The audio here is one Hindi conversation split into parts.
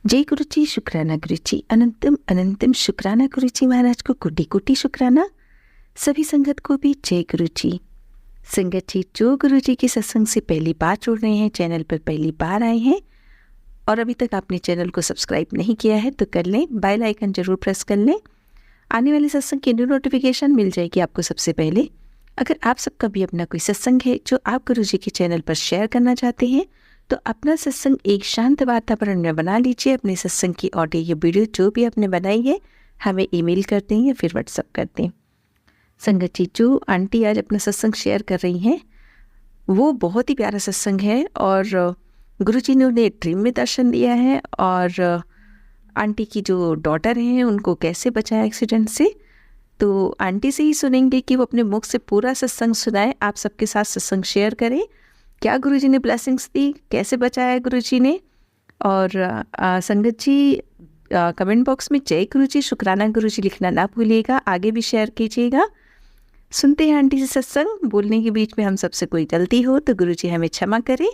जय गुरुजी, शुक्राना गुरुजी, अनंतम अनंतम शुक्राना गुरुजी महाराज को कोटि कोटि शुक्राना। सभी संगत को भी जय गुरुजी। संगत जी, जो गुरुजी के सत्संग से पहली बार जुड़ रहे हैं, चैनल पर पहली बार आए हैं और अभी तक आपने चैनल को सब्सक्राइब नहीं किया है तो कर लें, बेल आइकन जरूर प्रेस कर लें। आने वाले सत्संग की न्यू नोटिफिकेशन मिल जाएगी आपको सबसे पहले। अगर आप सबका भी अपना कोई सत्संग है जो आप गुरुजी के चैनल पर शेयर करना चाहते हैं तो अपना सत्संग एक शांत वातावरण में बना लीजिए। अपने सत्संग की ऑडियो या वीडियो जो भी आपने बनाई है हमें ईमेल कर दें या फिर व्हाट्सअप कर दें। संगत जी, जो आंटी आज अपना सत्संग शेयर कर रही हैं वो बहुत ही प्यारा सत्संग है और गुरुजी ने उन्हें ड्रीम में दर्शन दिया है और आंटी की जो डॉटर हैं उनको कैसे बचाया एक्सीडेंट से। तो आंटी से ही सुनेंगे कि वो अपने मुख से पूरा सत्संग सुनाए, आप सबके साथ सत्संग शेयर करें, क्या गुरुजी ने ब्लेसिंग्स दी, कैसे बचाया गुरुजी ने। और संगत जी, कमेंट बॉक्स में जय गुरुजी, शुक्राना गुरुजी लिखना ना भूलिएगा, आगे भी शेयर कीजिएगा। सुनते हैं आंटी से सत्संग। बोलने के बीच में हम सबसे कोई गलती हो तो गुरुजी हमें क्षमा करें।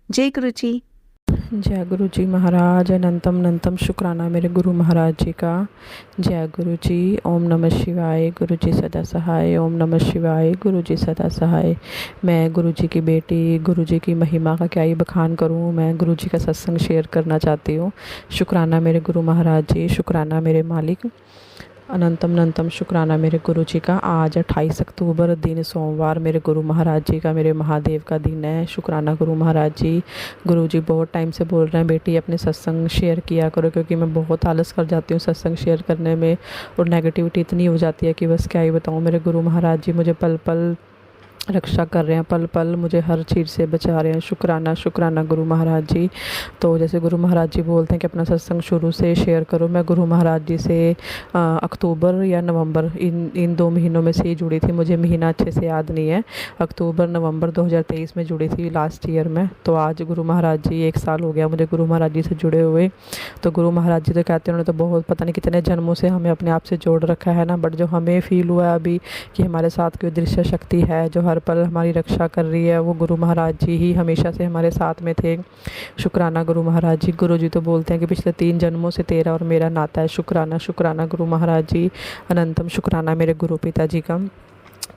जय गुरुजी। जय गुरु जी महाराज, अनंतम अनंतम शुक्राना मेरे गुरु महाराज जी का। जय गुरु जी। ओम नमः शिवाय, गुरु जी सदा सहाय। ओम नमः शिवाय, गुरु जी सदा सहाय। मैं गुरु जी की बेटी, गुरु जी की महिमा का क्या ही बखान करूं। मैं गुरु जी का सत्संग शेयर करना चाहती हूं। शुक्राना मेरे गुरु महाराज जी, शुक्राना मेरे मालिक, अनंतम अनंतम शुक्राना मेरे गुरु जी का। आज 28 अक्टूबर दिन सोमवार मेरे गुरु महाराज जी का, मेरे महादेव का दिन है। शुक्राना गुरु महाराज जी। गुरु जी बहुत टाइम से बोल रहे हैं बेटी अपने सत्संग शेयर किया करो, क्योंकि मैं बहुत आलस कर जाती हूँ सत्संग शेयर करने में और नेगेटिविटी इतनी हो जाती है कि बस क्या ही बताऊँ। मेरे गुरु महाराज जी मुझे पल पल रक्षा कर रहे हैं, पल पल मुझे हर चीज़ से बचा रहे हैं। शुक्राना शुक्राना गुरु महाराज जी। तो जैसे गुरु महाराज जी बोलते हैं कि अपना सत्संग शुरू से शेयर करो, मैं गुरु महाराज जी से अक्टूबर या नवंबर इन 2 महीनों में से ही जुड़ी थी। मुझे महीना अच्छे से याद नहीं है, अक्टूबर नवंबर 2023 में जुड़ी थी लास्ट ईयर में। तो आज गुरु महाराज जी 1 साल हो गया मुझे गुरु महाराज जी से जुड़े हुए। तो गुरु महाराज जी तो कहते हैं उन्होंने तो बहुत पता नहीं कितने जन्मों से हमें अपने आप से जोड़ रखा है ना, बट जो हमें फील हुआ है अभी कि हमारे साथ कोई दृश्य शक्ति है जो हर पल हमारी रक्षा कर रही है, वो गुरु महाराज जी ही हमेशा से हमारे साथ में थे। शुक्राना गुरु महाराज जी। गुरु जी तो बोलते हैं कि पिछले 3 जन्मों से तेरा और मेरा नाता है। शुक्राना शुक्राना गुरु महाराज जी। अनंतम शुक्राना मेरे गुरु पिता जी का।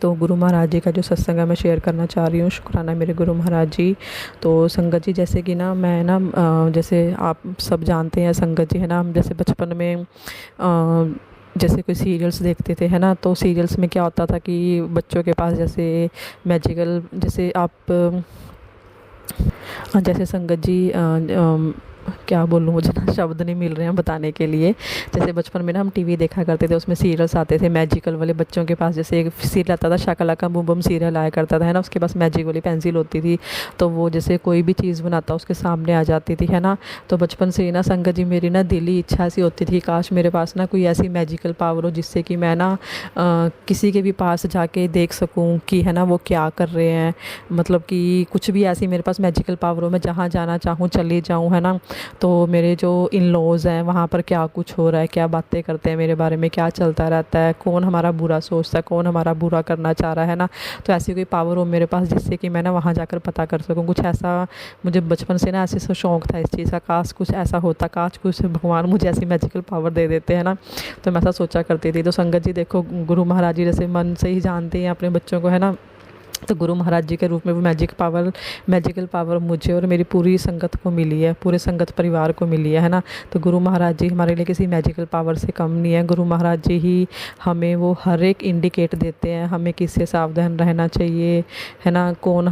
तो गुरु महाराज जी का जो सत्संग है मैं शेयर करना चाह रही हूँ। शुक्राना मेरे गुरु महाराज जी। तो संगत जी, जैसे कि ना मैं ना जैसे आप सब जानते हैं संगत जी है ना, हम जैसे बचपन में जैसे कोई सीरियल्स देखते थे है ना, तो सीरियल्स में क्या होता था कि बच्चों के पास जैसे मैजिकल, जैसे आप जैसे संगत जी क्या बोलूँ, मुझे ना शब्द नहीं मिल रहे हैं बताने के लिए। जैसे बचपन में ना हम टीवी देखा करते थे, उसमें सीरियल्स आते थे मैजिकल वाले। बच्चों के पास जैसे एक सीरियल आता था शाका लाका बूम बूम सीरियल आया करता था है ना, उसके पास मैजिक वाली पेंसिल होती थी, तो वो जैसे कोई भी चीज़ बनाता उसके सामने आ जाती थी है ना। तो बचपन से ही ना संगत जी मेरी ना दिली इच्छा ऐसी होती थी, काश मेरे पास ना कोई ऐसी मैजिकल पावर हो जिससे कि मैं ना किसी के भी पास जाके देख सकूँ कि है ना वो क्या कर रहे हैं, मतलब कि कुछ भी ऐसी मेरे पास मैजिकल पावर हो, मैं जहाँ जाना चाहूँ चली जाऊँ है ना। तो मेरे जो इन लॉज हैं वहाँ पर क्या कुछ हो रहा है, क्या बातें करते हैं मेरे बारे में, क्या चलता रहता है, कौन हमारा बुरा सोचता है, कौन हमारा बुरा करना चाह रहा है ना। तो ऐसी कोई पावर हो मेरे पास जिससे कि मैं ना वहाँ जाकर पता कर सकूँ। कुछ ऐसा मुझे बचपन से ना ऐसे शौक़ था इस चीज़ का, काश कुछ ऐसा होता, काश कुछ भगवान मुझे ऐसी मैजिकल पावर दे देते हैं ना। तो मैं ऐसा सोचा करती थी। तो संगत जी देखो, गुरु महाराज जी जैसे मन से ही जानते हैं अपने बच्चों को है ना, तो गुरु महाराज जी के रूप में वो मैजिकल पावर मुझे और मेरी पूरी संगत को मिली है, पूरे संगत परिवार को मिली है ना। तो गुरु महाराज जी हमारे लिए किसी मैजिकल पावर से कम नहीं है। गुरु महाराज जी ही हमें वो हर एक इंडिकेट देते हैं, हमें किससे सावधान रहना चाहिए है ना, कौन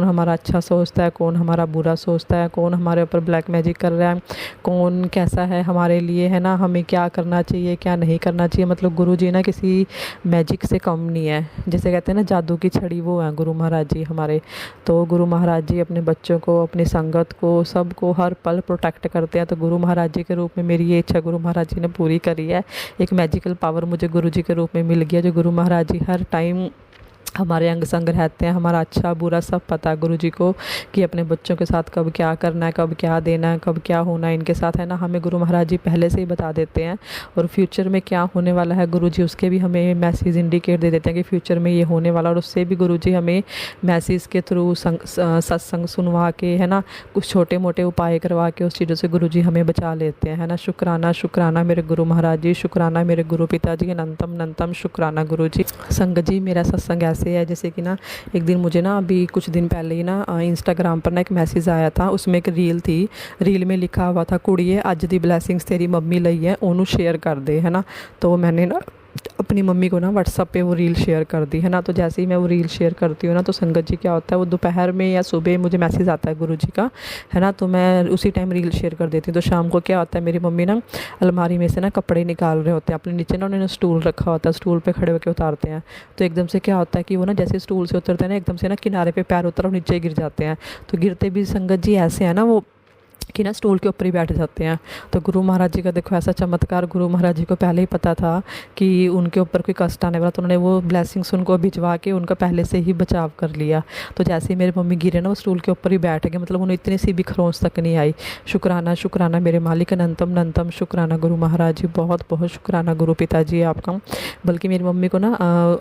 हमारा अच्छा सोचता है, कौन हमारा बुरा सोचता है, कौन हमारे ऊपर ब्लैक मैजिक कर रहा है, कौन कैसा है हमारे लिए है ना, हमें क्या करना चाहिए क्या नहीं करना चाहिए। मतलब गुरु जी ना किसी मैजिक से कम नहीं है। जैसे कहते हैं ना जादू की छड़ी, वो हैं गुरु महाराज जी हमारे। तो गुरु महाराज जी अपने बच्चों को, अपनी संगत को, सबको हर पल प्रोटेक्ट करते हैं। तो गुरु महाराज जी के रूप में मेरी ये इच्छा गुरु महाराज जी ने पूरी करी है। एक मैजिकल पावर मुझे गुरु जी के रूप में मिल गया, जो गुरु महाराज जी हर टाइम हमारे अंग संग रहते हैं, हमारा अच्छा बुरा सब पता है गुरु जी को कि अपने बच्चों के साथ कब क्या करना है, कब क्या देना है, कब क्या होना है इनके साथ, है ना। हमें गुरु महाराज जी पहले से ही बता देते हैं, और फ्यूचर में क्या होने वाला है गुरु जी उसके भी हमें मैसेज इंडिकेट दे देते हैं कि फ्यूचर में ये होने वाला, और उससे भी गुरु जी हमें मैसेज के थ्रू सत्संग सुनवा के, है ना, कुछ छोटे मोटे उपाय करवा के उस चीज़ों से गुरु जी हमें बचा लेते हैं, है ना। शुक्राना शुक्राना मेरे गुरु महाराज जी, शुक्राना मेरे गुरु पिताजी, अनंतम अनंतम शुक्राना गुरु जी। संगत जी, मेरा सत्संग ऐसे है जैसे कि ना, एक दिन मुझे ना अभी कुछ दिन पहले ही ना इंस्टाग्राम पर ना एक मैसेज आया था। उसमें एक रील थी, रील में लिखा हुआ था, कुड़िए अज दी ब्लैसिंग्स तेरी मम्मी लई है, ओनू शेयर कर दे, है ना। तो मैंने ना अपनी मम्मी को ना व्हाट्सअप पे वो रील शेयर कर दी, है ना। तो जैसे ही मैं वो रील शेयर करती हूँ ना, तो संगत जी क्या होता है, वो दोपहर में या सुबह मुझे मैसेज आता है गुरु जी का, है ना। तो मैं उसी टाइम रील शेयर कर देती हूँ। तो शाम को क्या होता है, मेरी मम्मी ना अलमारी में से ना कपड़े निकाल रहे होते हैं अपने, नीचे ना उन्होंने स्टूल रखा होता है, स्टूल पे खड़े होकर उतारते हैं। तो एकदम से क्या होता है कि वो ना जैसे स्टूल से उतरते हैं ना, एकदम से ना किनारे पे पैर उतर और नीचे गिर जाते हैं। तो गिरते भी संगत जी ऐसे है ना वो कि ना स्टूल के ऊपर ही बैठ जाते हैं। तो गुरु महाराज जी का देखो ऐसा चमत्कार, गुरु महाराज जी को पहले ही पता था कि उनके ऊपर कोई कष्ट आने वाला, तो उन्होंने वो ब्लेसिंग्स उनको भिजवा के उनका पहले से ही बचाव कर लिया। तो जैसे ही मेरी मम्मी गिरे ना, वो स्टूल के ऊपर ही बैठ गए, मतलब उन्हें इतनी सी भी खरोंच तक नहीं आई। शुक्राना शुक्राना मेरे मालिक, अनंतम अनंतम शुक्राना गुरु महाराज जी, बहुत बहुत शुक्राना गुरु पिताजी आपका। बल्कि मेरी मम्मी को ना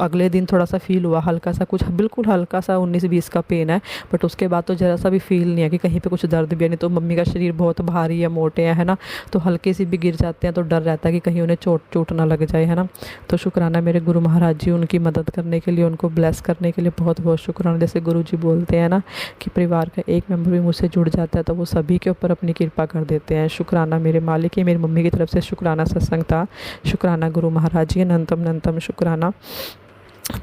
अगले दिन थोड़ा सा फील हुआ, हल्का सा, कुछ बिल्कुल हल्का सा 19-20 का पेन है, बट उसके बाद तो ज़रा सा भी फील नहीं है कि कहीं पे कुछ दर्द भी है। नहीं तो मम्मी का शरीर बहुत भारी है, मोटे हैं, है ना। तो हल्के से भी गिर जाते हैं तो डर रहता है कि कहीं उन्हें चोट ना लग जाए, है ना। तो शुक्राना मेरे गुरु महाराज जी, उनकी मदद करने के लिए, उनको ब्लेस करने के लिए बहुत बहुत शुक्राना। जैसे गुरु जी बोलते हैं ना कि परिवार का एक मेंबर भी मुझसे जुड़ जाता है तो वो सभी के ऊपर अपनी कृपा कर देते हैं। शुक्राना मेरे मालिक, ये मेरी मम्मी की तरफ से शुक्राना सत्संग था। शुक्राना गुरु महाराज जी, अनंतम अनंतम शुक्राना।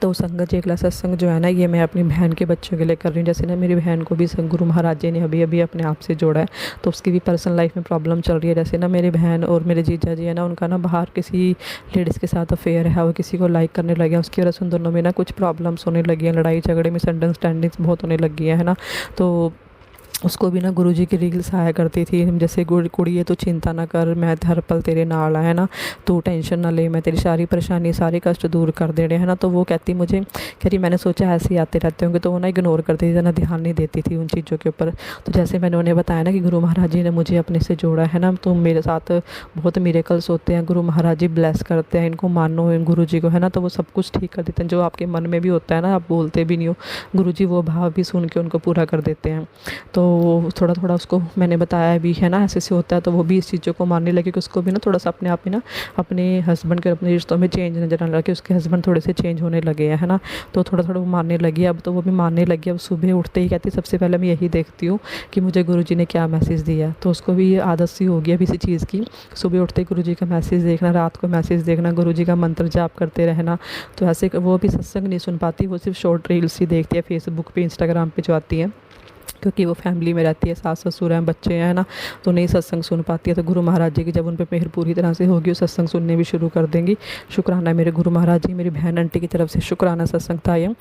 तो संगत जी, अगला सत्संग जो है ना, ये मैं अपनी बहन के बच्चों के लिए कर रही हूँ। जैसे ना मेरी बहन को भी गुरु महाराज जी ने अभी अभी अपने आप से जोड़ा है, तो उसकी भी पर्सनल लाइफ में प्रॉब्लम चल रही है। जैसे ना मेरी बहन और मेरे जीजा जी है ना, उनका ना बाहर किसी लेडीज़ के साथ अफेयर है, वो किसी को लाइक करने लगे हैं, उसकी वजह से उन दोनों में ना कुछ प्रॉब्लम्स होने लगी हैं, लड़ाई झगड़े मिसअंडरस्टैंडिंग्स बहुत होने लगी है ना। तो उसको भी ना गुरु जी की रील्स आया करती थी, जैसे कुड़िए तो चिंता ना कर, मैं हर पल तेरे नाल, है ना, तू टेंशन ना ले, मैं तेरी सारी परेशानी सारे कष्ट दूर कर देने, है ना। तो वो कहती मुझे, कह रही मैंने सोचा ऐसे ही आते रहते होंगे, तो वो ना इग्नोर करती थी, ना ध्यान नहीं देती थी उन चीज़ों के ऊपर। तो जैसे मैंने उन्हें बताया ना कि गुरु महाराज जी ने मुझे अपने से जोड़ा है ना, तो मेरे साथ बहुत मिरेकल्स होते हैं, गुरु महाराज जी ब्लेस करते हैं, इनको मानो इन गुरु जी को, है ना। तो वो सब कुछ ठीक कर देते हैं, जो आपके मन में भी होता है ना, आप बोलते भी नहीं हो, गुरु जी वो भाव भी सुन के उनको पूरा कर देते हैं। तो थोड़ा थोड़ा उसको मैंने बताया भी, है ना, ऐसे से होता है। तो वो भी इस चीज़ों को मानने लगे कि उसको भी ना थोड़ा सा अपने आप में ना अपने हस्बैंड के, अपने रिश्तों में चेंज नजर आने लगे, उसके हस्बैंड थोड़े से चेंज होने लगे हैं, है ना। तो थोड़ा थोड़ा वो मानने लगी अब, तो वो भी मानने लगी। अब सुबह उठते ही कहती सबसे पहले मैं यही देखती हूँ कि मुझे गुरु जी ने क्या मैसेज दिया। तो उसको भी ये आदत सी हो गई अब इसी चीज़ की, सुबह उठते गुरु जी का मैसेज देखना, रात को मैसेज देखना, गुरु जी का मंत्र जाप करते रहना। तो ऐसे वो भी सत्संग नहीं सुन पाती, वो सिर्फ शॉर्ट रील्स ही देखती है फेसबुक पे, इंस्टाग्राम पे जो आती हैं, क्योंकि वो फैमिली में रहती है, सास ससुर हैं, बच्चे हैं ना, तो नहीं सत्संग सुन पाती है। तो गुरु महाराज जी की जब उन पर मेहर पूरी तरह से होगी, वो सत्संग सुनने भी शुरू कर देंगी। शुक्राना मेरे गुरु महाराज जी, मेरी बहन आंटी की तरफ से शुक्राना सत्संग था ये।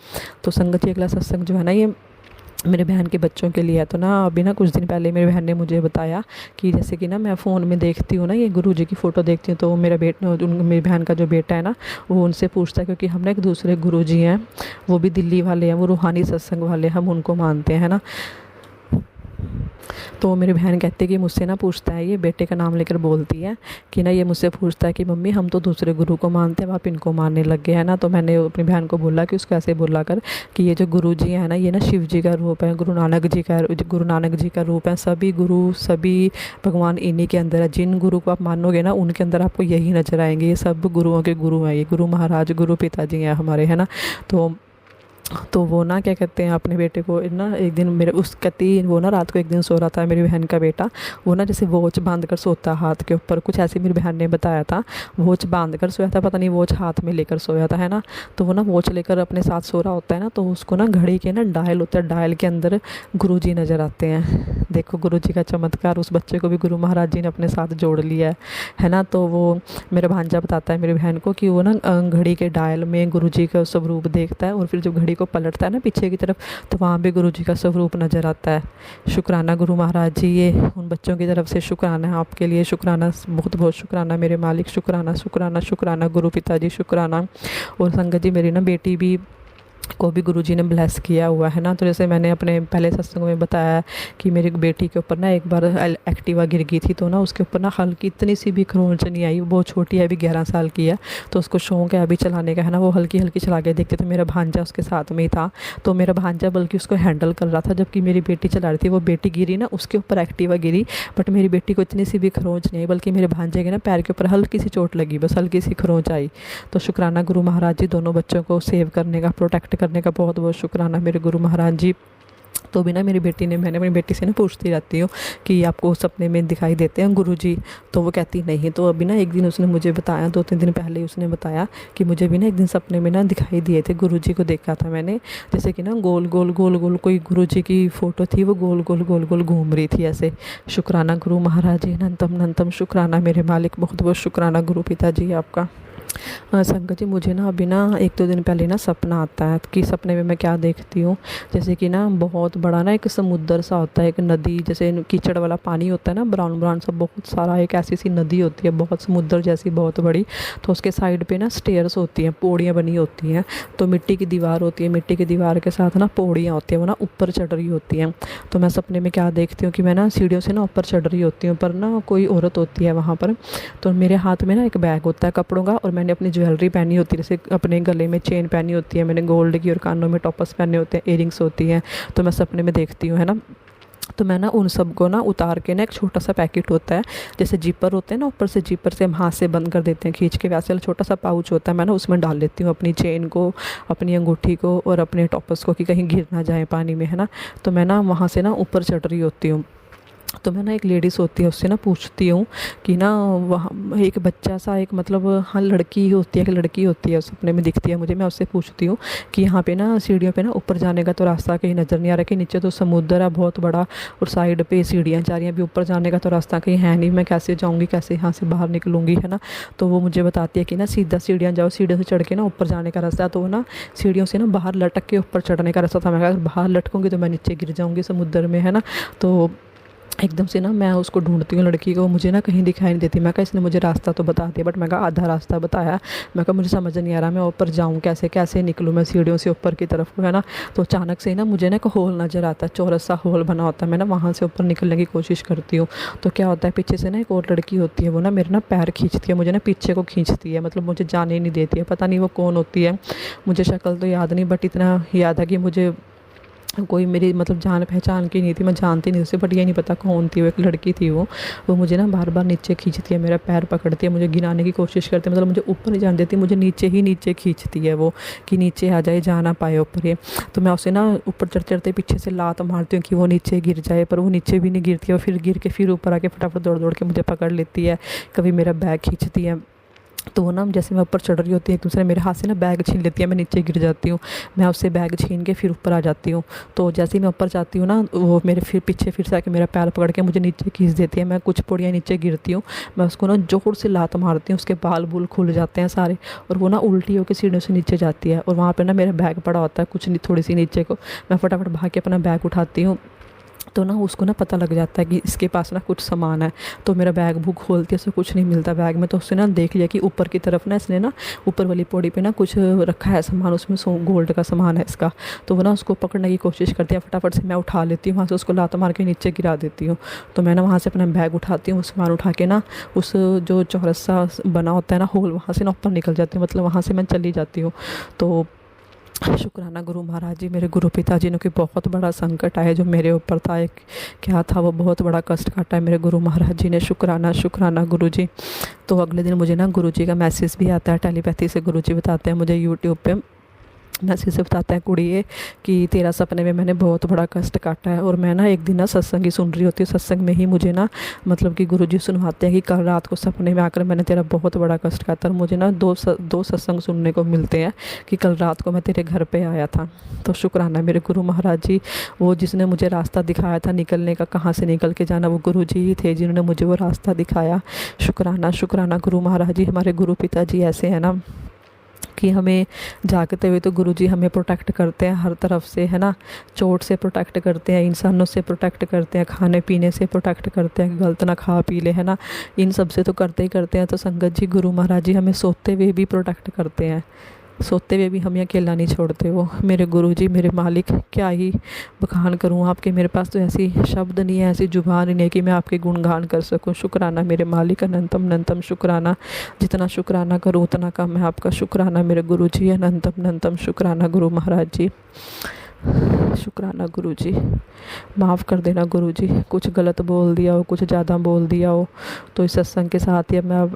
तो संगत जी, अगला सत्संग जो है ना, ये मेरे बहन के बच्चों के लिए है। तो ना अभी ना कुछ दिन पहले मेरी बहन ने मुझे बताया कि जैसे कि ना मैं फ़ोन में देखती हूँ ना, ये गुरु जी की फ़ोटो देखती हूँ, तो मेरा मेरी बहन का जो बेटा है ना, वो उनसे पूछता है, क्योंकि हम ना एक दूसरे गुरु जी हैं, वो भी दिल्ली वाले हैं, वो रूहानी सत्संग वाले, हम उनको मानते हैं ना। तो मेरी बहन कहती है कि मुझसे ना पूछता है, ये बेटे का नाम लेकर बोलती है कि ना, ये मुझसे पूछता है कि मम्मी हम तो दूसरे गुरु को मानते हैं, आप इनको मानने लग गए हैं ना। तो मैंने अपनी बहन को बोला कि उसको ऐसे बोला कर कि ये जो गुरु जी हैं ना, ये ना शिव जी का रूप है, गुरु नानक जी का रूप है, सभी गुरु सभी भगवान इन्हीं के अंदर है। जिन गुरु को आप मानोगे ना, उनके अंदर आपको यही नजर आएंगे, ये सब गुरुओं के गुरु हैं, ये गुरु महाराज गुरु पिताजी हैं हमारे, है ना। तो वो ना क्या कहते हैं, अपने बेटे को ना एक दिन मेरे उस कहती, वो ना रात को एक दिन सो रहा था मेरी बहन का बेटा, वो ना जैसे वॉच बांध कर सोता हाथ के ऊपर, कुछ ऐसे मेरी बहन ने बताया था, वॉच बांध कर सोया था, पता नहीं वॉच हाथ में लेकर सोया था, है ना। तो वो ना वॉच लेकर अपने साथ सो रहा होता है ना, तो उसको ना घड़ी के ना डायल होता है, डायल के अंदर गुरुजी नज़र आते हैं। देखो गुरुजी का चमत्कार, उस बच्चे को भी गुरु महाराज जी ने अपने साथ जोड़ लिया है ना। तो वो मेरा भांजा बताता है मेरी बहन को कि वो ना घड़ी के डायल में गुरुजी का स्वरूप देखता है, और फिर जब घड़ी को पलटता है ना पीछे की तरफ, तो वहाँ भी गुरुजी का स्वरूप नज़र आता है। शुक्राना गुरु महाराज जी, ये उन बच्चों की तरफ से शुक्राना है आपके लिए, शुक्राना, बहुत बहुत शुक्राना मेरे मालिक, शुक्राना शुक्राना शुक्राना गुरु पिताजी, शुक्राना। और संगत जी, मेरी ना बेटी भी को भी गुरुजी ने ब्लेस किया हुआ है ना। तो जैसे मैंने अपने पहले सत्संग में बताया कि मेरी बेटी के ऊपर ना एक बार एक्टिवा गिर गई थी, तो ना उसके ऊपर ना हल्की इतनी सी भी खरोंच नहीं आई। वो बहुत छोटी है, अभी 11 साल की है, तो उसको शौक है अभी चलाने का है ना। वो हल्की हल्की चला के देखते, तो मेरा भांजा उसके साथ में ही था, तो मेरा भांजा बल्कि उसको हैंडल कर रहा था जबकि मेरी बेटी चला रही थी। वो बेटी गिरी ना, उसके ऊपर एक्टिवा गिरी, बट मेरी बेटी को इतनी सी भी खरोंच नहीं आई, बल्कि मेरे भांजे के ना पैर के ऊपर हल्की सी चोट लगी, बस हल्की सी खरोंच आई। तो शुक्राना गुरु महाराज जी, दोनों बच्चों को सेव करने का, प्रोटेक्ट करने का बहुत बहुत शुक्राना मेरे गुरु महाराज जी। तो भी ना मेरी बेटी ने, मैंने अपनी बेटी से ना पूछती रहती हूँ कि आपको सपने में दिखाई देते हैं गुरुजी, तो वो कहती नहीं। तो अभी ना एक दिन उसने मुझे बताया, 2-3 दिन पहले ही उसने बताया कि मुझे भी ना एक दिन सपने में ना दिखाई दिए थे, गुरुजी को देखा था मैंने, जैसे कि ना गोल गोल गोल गोल कोई गुरुजी की फ़ोटो थी, वो गोल गोल गोल गोल घूम रही थी ऐसे। शुक्राना गुरु महाराज जी, अनंतम अनंतम शुक्राना मेरे मालिक, बहुत बहुत शुक्राना गुरु पिताजी आपका। संगत जी, मुझे ना अभी ना 1-2 दिन पहले ना सपना आता है कि सपने में मैं क्या देखती हूँ, जैसे कि ना बहुत बड़ा ना एक समुद्र सा होता है, एक नदी, जैसे कीचड़ वाला पानी होता है ना, ब्राउन ब्राउन सा बहुत सारा, एक ऐसी सी नदी होती है बहुत समुद्र जैसी बहुत बड़ी। तो उसके साइड पे ना स्टेयर्स होती हैं, पौड़ियाँ बनी होती हैं, तो मिट्टी की दीवार होती है, मिट्टी की दीवार के साथ ना पौड़ियाँ होती हैं, वो ना ऊपर चढ़ रही होती हैं। तो मैं सपने में क्या देखती हूँ कि मैं ना सीढ़ियों से ना ऊपर चढ़ रही होती हूँ, पर ना कोई औरत होती है वहाँ पर। तो मेरे हाथ में ना एक बैग होता है कपड़ों का, और मैंने अपनी ज्वेलरी पहनी होती है, जैसे अपने गले में चेन पहनी होती है मैंने गोल्ड की, और कानों में टॉपर्स पहने होते हैं, इयरिंग्स होती हैं। तो मैं सपने में देखती हूँ है ना, तो मैं ना उन सबको ना उतार के ना, एक छोटा सा पैकेट होता है, जैसे जिपर होते हैं ना, ऊपर से जिपर से हम हाथ से बंद कर देते हैं खींच के, वैसे वाला छोटा सा पाउच होता है, मैं ना उसमें डाल लेती हूँ अपनी चेन को, अपनी अंगूठी को और अपने टॉपर्स को, कि कहीं गिर ना जाए पानी में है ना। तो मैं ना वहाँ से ना ऊपर चढ़ रही होती हूँ। तो मैं ना एक लेडीज़ होती है उससे ना पूछती हूँ कि ना वहाँ एक बच्चा सा, एक मतलब हाँ लड़की होती है, एक लड़की होती है सपने में दिखती है मुझे। मैं उससे पूछती हूँ कि यहाँ पे ना सीढ़ियों पे ना ऊपर जाने का तो रास्ता कहीं नज़र नहीं आ रहा, कि नीचे तो समुद्र है बहुत बड़ा और साइड पे सीढ़ियाँ जा रही हैं, अभी ऊपर जाने का तो रास्ता कहीं है नहीं, मैं कैसे जाऊँगी, कैसे यहाँ से बाहर निकलूँगी है ना। तो वो मुझे बताती है कि ना सीधा सीढ़ियाँ जाओ, सीढ़ियों से चढ़ के ना ऊपर जाने का रास्ता है। तो वो ना सीढ़ियों से ना बाहर लटक के ऊपर चढ़ने का रास्ता था। मैं कहा अगर बाहर लटकूँगी तो मैं नीचे गिर जाऊँगी समुद्र में है ना। तो एकदम से ना मैं उसको ढूंढती हूँ लड़की को, मुझे ना कहीं दिखाई नहीं देती। मैं कहा इसने मुझे रास्ता तो बता दिया, बट मैं कहा आधा रास्ता बताया। मैं कहा मुझे समझ नहीं आ रहा मैं ऊपर जाऊँ कैसे, कैसे निकलूँ मैं सीढ़ियों से ऊपर की तरफ को है ना। तो अचानक से ना मुझे ना एक होल नज़र आता है, चौरस सा होल बना होता है, मैं ना वहाँ से ऊपर निकलने की कोशिश करती हूँ। तो क्या होता है, पीछे से ना एक और लड़की होती है, वो ना मेरे ना पैर खींचती है, मुझे ना पीछे को खींचती है, मतलब मुझे जाने ही नहीं देती है। पता नहीं वो कौन होती है, मुझे शक्ल तो याद नहीं, बट इतना याद है कि मुझे कोई मेरी मतलब जान पहचान की नहीं थी, मैं जानती नहीं उसे, बट ये नहीं पता कौन थी वो, एक लड़की थी वो मुझे ना बार बार नीचे खींचती है, मेरा पैर पकड़ती है, मुझे गिराने की कोशिश करती है, मतलब मुझे ऊपर नहीं जाने देती, मुझे नीचे ही नीचे खींचती है वो, कि नीचे आ जाए, जा ना पाए ऊपर ये। तो मैं उसे ना ऊपर चढ़ते चढ़ते पीछे से लात मारती हूँ कि वो नीचे गिर जाए, पर वो नीचे भी नहीं गिरती है, वो फिर गिर के फिर ऊपर आके फटाफट दौड़ दौड़ के मुझे पकड़ लेती है, कभी मेरा बैग खींचती है। तो वो ना जैसे मैं ऊपर चढ़ रही होती है, एक दूसरे मेरे हाथ से ना बैग छीन लेती है, मैं नीचे गिर जाती हूँ, मैं उससे बैग छीन के फिर ऊपर आ जाती हूँ। तो जैसे ही मैं ऊपर जाती हूँ ना, वो मेरे फिर पीछे फिर से आके मेरा पैर पकड़ के मुझे नीचे खींच देती है, मैं कुछ पौड़ियाँ नीचे गिरती हूँ, मैं उसको ना जोर से लात मारती हूँ, उसके बाल बूल खुल जाते हैं सारे, और वो ना उल्टी होकर सीढ़ियों से नीचे जाती है, और वहाँ पर ना मेरा बैग पड़ा होता है कुछ नहीं, थोड़ी सी नीचे को, मैं फटाफट भाग के अपना बैग उठाती हूँ। तो ना उसको ना पता लग जाता है कि इसके पास ना कुछ सामान है, तो मेरा बैग बुक खोलती है, उससे कुछ नहीं मिलता बैग में। तो उसने ना देख लिया कि ऊपर की तरफ ना इसने ना ऊपर वाली पौड़ी पे ना कुछ रखा है सामान, उसमें गोल्ड का सामान है इसका। तो वो ना उसको पकड़ने की कोशिश करती है, फटाफट से मैं उठा लेती हूँ, वहाँ से उसको लात मार के नीचे गिरा देती हूँ। तो मैं ना वहाँ से अपना बैग उठाती हूँ, सामान उठा के ना उस जो चौरसा बना होता है ना होल, वहाँ से ना ऊपर निकल जाती हूँ, मतलब वहाँ से मैं चली जाती हूँ। तो शुक्राना गुरु महाराज जी, मेरे गुरु पिताजी ने, कि बहुत बड़ा संकट आया जो मेरे ऊपर था, एक क्या था वो बहुत बड़ा कष्ट काटा है मेरे गुरु महाराज जी ने। शुक्राना शुक्राना गुरु जी। तो अगले दिन मुझे ना गुरु जी का मैसेज भी आता है, टेलीपैथी से गुरु जी बताते हैं मुझे यूट्यूब पे मैसेज से, बताता है कुड़िए कि तेरा सपने में मैंने बहुत बड़ा कष्ट काटा है। और मैं ना एक दिन ना सत्संग ही सुन रही होती हूँ, सत्संग में ही मुझे ना मतलब कि गुरुजी सुनवाते हैं कि कल रात को सपने में आकर मैंने तेरा बहुत बड़ा कष्ट काटा। और मुझे ना दो सत्संग सुनने को मिलते हैं कि कल रात को मैं तेरे घर पे आया था। तो शुक्राना मेरे गुरु महाराज जी, वो जिसने मुझे रास्ता दिखाया था निकलने का, कहाँ से निकल के जाना, वो गुरु जी ही थे जिन्होंने मुझे वो रास्ता दिखाया। शुक्राना शुक्राना गुरु महाराज जी। हमारे गुरु पिताजी ऐसे हैं ना कि हमें जागते हुए तो गुरुजी हमें प्रोटेक्ट करते हैं हर तरफ से, है ना। चोट से प्रोटेक्ट करते हैं, इंसानों से प्रोटेक्ट करते हैं, खाने पीने से प्रोटेक्ट करते हैं, गलत ना खा पी ले, है ना। इन सब से तो करते ही करते हैं। तो संगत जी गुरु महाराज जी हमें सोते हुए भी प्रोटेक्ट करते हैं, सोते हुए भी हमें अकेला नहीं छोड़ते हो मेरे गुरु जी, मेरे मालिक। क्या ही बखान करूँ आपके, मेरे पास तो ऐसी शब्द नहीं है, ऐसी जुबान नहीं है कि मैं आपके गुणगान कर सकूँ। शुक्राना मेरे मालिक, अनंतम अनंतम शुक्राना। जितना शुक्राना करूँ उतना कम है आपका। शुक्राना मेरे गुरु जी, अनंतम अनंतम शुक्राना गुरु महाराज जी। शुक्राना गुरु जी। माफ़ कर देना गुरु जी, कुछ गलत बोल दिया हो, कुछ ज़्यादा बोल दिया हो तो इस सत्संग के साथ ही अब मैं अब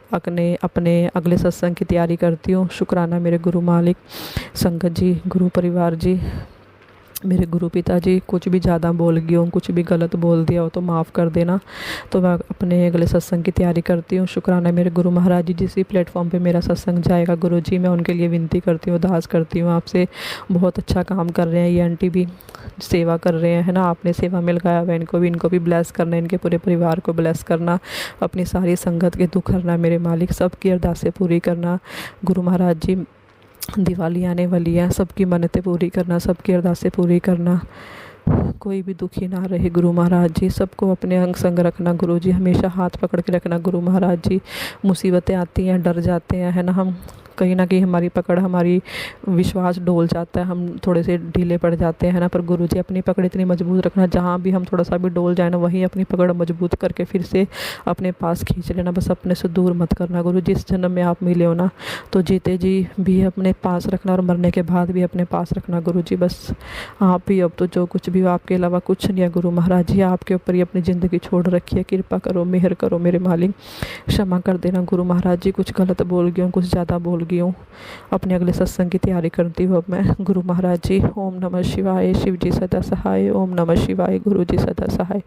अपने अगले सत्संग की तैयारी करती हूँ। शुक्राना मेरे गुरु मालिक, संगत जी, गुरु परिवार जी, मेरे गुरु पिता जी। कुछ भी ज़्यादा बोल गई हूँ, कुछ भी गलत बोल दिया हो तो माफ़ कर देना। तो मैं अपने अगले सत्संग की तैयारी करती हूँ। शुक्राना मेरे गुरु महाराज जी, जिस भी प्लेटफॉर्म पे मेरा सत्संग जाएगा गुरु जी, मैं उनके लिए विनती करती हूँ, अरदास करती हूँ आपसे। बहुत अच्छा काम कर रहे हैं ये आंटी भी, सेवा कर रहे हैं, है ना। आपने सेवा में लगाया हुआ, इनको भी ब्लेस करना, इनके पूरे परिवार को ब्लेस करना, अपनी सारी संगत के दुख करना मेरे मालिक, सबकी अरदासें पूरी करना गुरु महाराज जी। दिवाली आने वाली है, सबकी मन्नतें पूरी करना, सबकी अरदासें पूरी करना, कोई भी दुखी ना रहे गुरु महाराज जी। सबको अपने अंग संग रखना गुरु जी, हमेशा हाथ पकड़ के रखना गुरु महाराज जी। मुसीबतें आती हैं, डर जाते हैं, है ना, हम कहीं ना कहीं हमारी पकड़, हमारी विश्वास डोल जाता है, हम थोड़े से ढीले पड़ जाते हैं ना। पर गुरु जी अपनी पकड़ इतनी मजबूत रखना, जहाँ भी हम थोड़ा सा भी डोल जाए ना, वहीं अपनी पकड़ मजबूत करके फिर से अपने पास खींच लेना, बस अपने से दूर मत करना गुरु। जिस जन्म में आप मिले हो ना, तो जीते जी भी अपने पास रखना और मरने के बाद भी अपने पास रखना गुरु जी। बस आप ही, अब तो जो कुछ भी आपके अलावा कुछ नहीं है गुरु महाराज जी। आपके ऊपर ही अपनी ज़िंदगी छोड़ रखी है, कृपा करो, मेहर करो मेरे मालिक। क्षमा कर देना गुरु महाराज जी, कुछ गलत बोल गई हूँ, कुछ ज़्यादा बोल गई हूँ। अपने अगले सत्संग की तैयारी करती हूँ अब मैं गुरु महाराज जी। ओम नमः शिवाय, शिव जी सदा सहाय। ओम नमः शिवाय, गुरु जी सदा सहाय।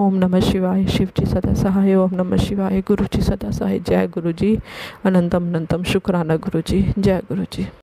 ओम नमः शिवाय, शिव जी सदा सहाय। ओम नमः शिवाय, गुरु जी सदा सहाय। जय गुरु जी, अनंतम अनंतम शुक्राना गुरु जी। जय गुरु जी।